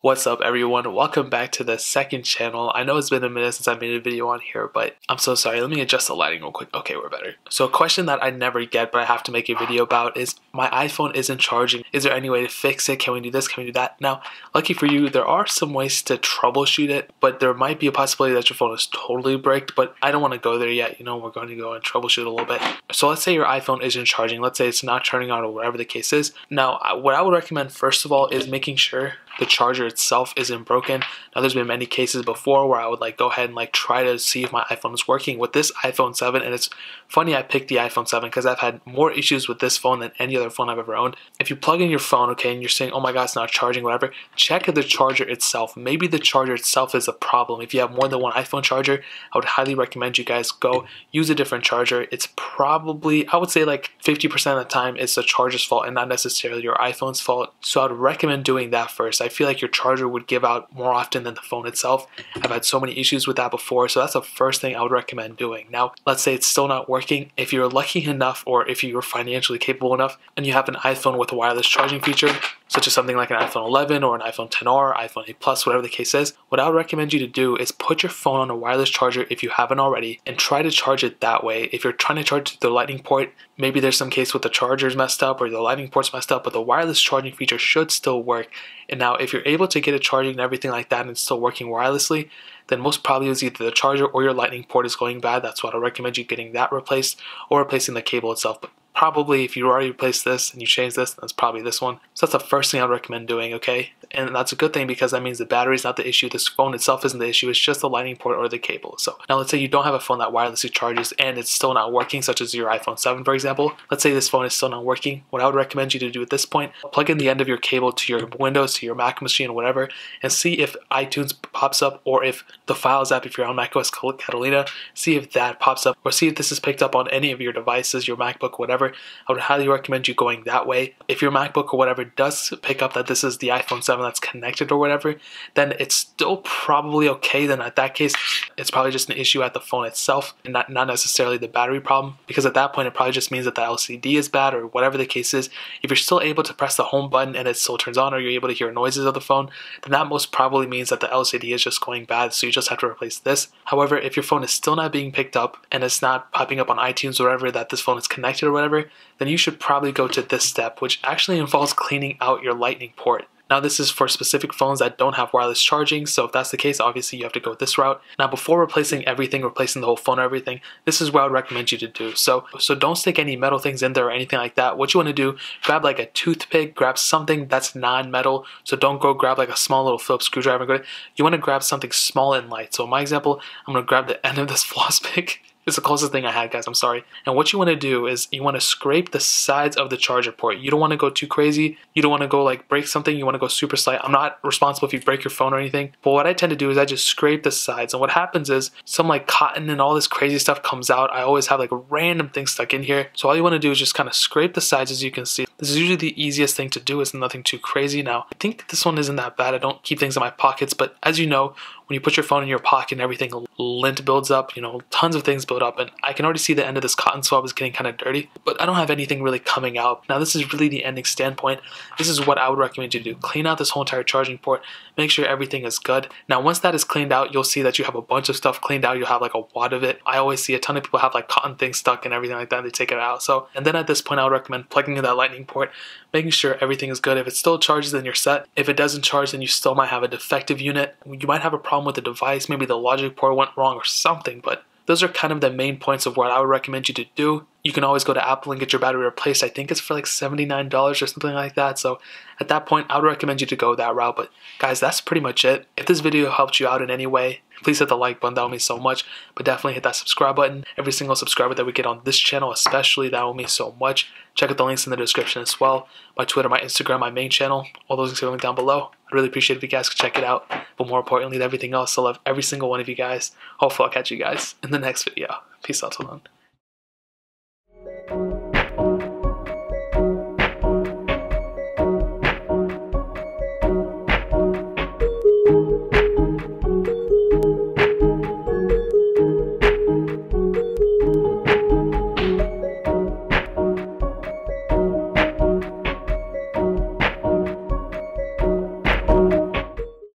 What's up everyone, welcome back to the second channel. I know it's been a minute since I made a video on here, but I'm so sorry. Let me adjust the lighting real quick. Okay, we're better. So a question that I never get but I have to make a video about is my iPhone isn't charging. Is there any way to fix it? Can we do this? Can we do that? Now, lucky for you, there are some ways to troubleshoot it, but there might be a possibility that your phone is totally bricked, but I don't want to go there yet. You know, we're going to go and troubleshoot a little bit. So let's say your iPhone isn't charging. Let's say it's not turning on or whatever the case is. Now, what I would recommend first of all is making sure the charger itself isn't broken. Now there's been many cases before where I would go ahead and try to see if my iPhone is working with this iPhone 7, and it's funny I picked the iPhone 7 because I've had more issues with this phone than any other phone I've ever owned. If you plug in your phone, okay, and you're saying, oh my god, it's not charging, whatever, check the charger itself. Maybe the charger itself is a problem. If you have more than one iPhone charger, I would highly recommend you guys go use a different charger. It's probably, I would say 50% of the time it's the charger's fault and not necessarily your iPhone's fault. So I would recommend doing that first. I feel like your charger would give out more often than the phone itself. I've had so many issues with that before, so that's the first thing I would recommend doing. Now, let's say it's still not working. If you're lucky enough or if you're financially capable enough and you have an iPhone with a wireless charging feature, such as something like an iPhone 11 or an iPhone 10R, iPhone 8 Plus, whatever the case is, what I would recommend you to do is put your phone on a wireless charger if you haven't already and try to charge it that way. If you're trying to charge the lightning port, maybe there's some case with the charger's messed up or the lightning port's messed up, but the wireless charging feature should still work. And now if you're able to get it charging and everything like that and it's still working wirelessly, then most probably it's either the charger or your lightning port is going bad. That's why I recommend you getting that replaced or replacing the cable itself. But probably if you already replaced this and you changed this, that's probably this one. So that's the first thing I'd recommend doing, okay? And that's a good thing because that means the battery's not the issue, this phone itself isn't the issue, it's just the lightning port or the cable. So now let's say you don't have a phone that wirelessly charges and it's still not working, such as your iPhone 7 for example. Let's say this phone is still not working. What I would recommend you to do at this point, plug in the end of your cable to your Windows, to your Mac machine, whatever, and see if iTunes pops up or if the Files app, if you're on macOS Catalina, see if that pops up or see if this is picked up on any of your devices, your MacBook, whatever. I would highly recommend you going that way. If your MacBook or whatever does pick up that this is the iPhone 7 that's connected or whatever, then it's still probably okay. Then at that case, it's probably just an issue at the phone itself and not necessarily the battery problem, because at that point it probably just means that the LCD is bad or whatever the case is. If you're still able to press the home button and it still turns on or you're able to hear noises of the phone, then that most probably means that the LCD is just going bad, so you just have to replace this. However, if your phone is still not being picked up and it's not popping up on iTunes or whatever that this phone is connected or whatever, then you should probably go to this step, which actually involves cleaning out your lightning port. Now this is for specific phones that don't have wireless charging, so if that's the case, obviously you have to go this route. Now before replacing everything, replacing the whole phone or everything, this is what I would recommend you to do. So don't stick any metal things in there or anything like that. What you want to do, grab a toothpick, grab something that's non-metal. So don't go grab a small little Phillips screwdriver. You want to grab something small and light. So in my example, I'm going to grab the end of this floss pick. It's the closest thing I had, guys, I'm sorry. And what you want to do is you want to scrape the sides of the charger port. You don't want to go too crazy. You don't want to go break something. You want to go super slight. I'm not responsible if you break your phone or anything. But what I tend to do is I just scrape the sides. And what happens is some cotton and all this crazy stuff comes out. I always have random things stuck in here. So all you want to do is just kind of scrape the sides, as you can see. This is usually the easiest thing to do. It's nothing too crazy. Now, I think this one isn't that bad. I don't keep things in my pockets. But as you know, when you put your phone in your pocket and everything, lint builds up, tons of things build up, and I can already see the end of this cotton swab is getting kind of dirty, but I don't have anything really coming out. Now this is really the ending standpoint. This is what I would recommend you to do. Clean out this whole entire charging port, make sure everything is good. Now once that is cleaned out, you'll see that you have a bunch of stuff cleaned out. You'll have a wad of it. I always see a ton of people have cotton things stuck and everything like that, and they take it out. So, and then at this point I would recommend plugging in that lightning port, making sure everything is good. If it still charges, then you're set. If it doesn't charge, then you still might have a defective unit. You might have a problem with the device. Maybe the logic port went wrong or something, but those are kind of the main points of what I would recommend you to do. You can always go to Apple and get your battery replaced. I think it's for $79 or something like that. So at that point, I would recommend you to go that route. But guys, that's pretty much it. If this video helped you out in any way, please hit the like button. That would mean so much. But definitely hit that subscribe button. Every single subscriber that we get on this channel, especially, that would mean so much. Check out the links in the description as well. My Twitter, my Instagram, my main channel. All those links are linked down below. I'd really appreciate it if you guys could check it out. But more importantly than everything else, I love every single one of you guys. Hopefully I'll catch you guys in the next video. Peace out, till then.